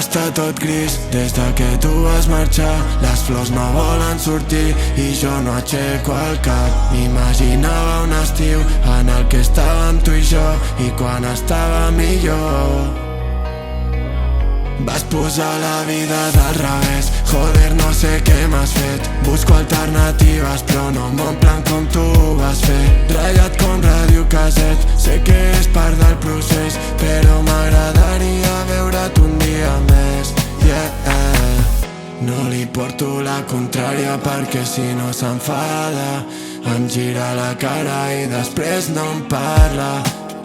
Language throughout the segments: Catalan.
està tot gris des de que tu vas marxar. Les flors no volen sortir i jo no aixeco el cap. M'imaginava un estiu en el que estàvem tu i jo, i quan estava millor vas posar la vida del revés. Joder, no sé què m'has fet. Busco alternatives però no m'omplen com tu ho vas fer. Ratllat com radiocasset, sé que és part del procés, però m'agradaria veure't un dia més, yeah. No li porto la contrària perquè si no s'enfada em gira la cara i després no em parla.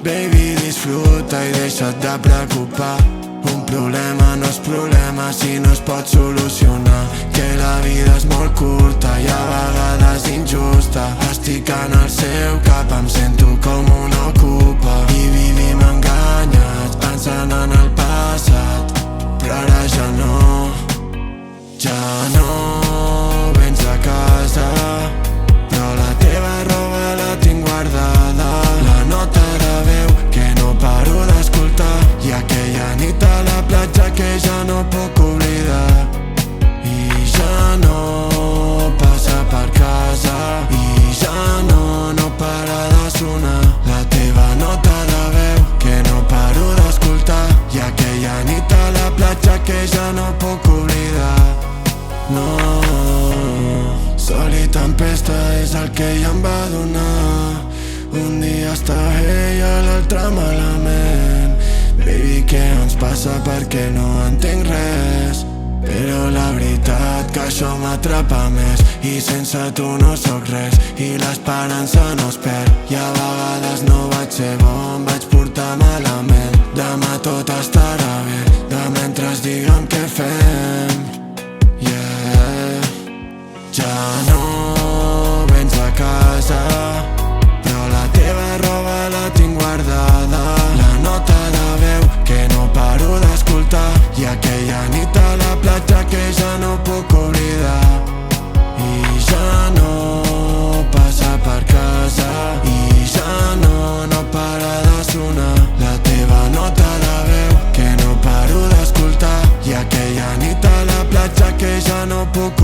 Baby, disfruta i deixa't de preocupar. Un problema no és problema si no es pot solucionar. Que la vida és molt curta i a vegades injusta. Estic en el seu cap, em sento com una ocupa. I vivim enganyats pensant en el passat, però ara ja no vens a casa. Però la teva roba la tinc guardada. La nota de veu que no paro d'escoltar, i aquella nit a la platja que ja no puc oblidar. I ja no passa per casa, i ja no para de sonar. La teva nota de veu que no paro d'escoltar, i aquella nit a la platja que ja no puc oblidar. No, sol i tempesta és el que ja em va donar. Un dia està bé i l'altre malament. Baby, què ens passa perquè no entenc res? Però la veritat que això m'atrapa més, i sense tu no sóc res, i l'esperança no es perd. I a vegades no vaig ser bo, em vaig portar malament. Demà tot estarà bé, de mentre digue'm què fem, yeah. Ja no vens a casa, però la teva roba la tinc guardada. La nota de veu que no paro d'escoltar, i aquella nit a la platja que ja no puc oblidar. I ja no passa per casa, i ja no para de sonar. La teva nota de veu que no paro d'escoltar, i aquella nit a la platja que ja no puc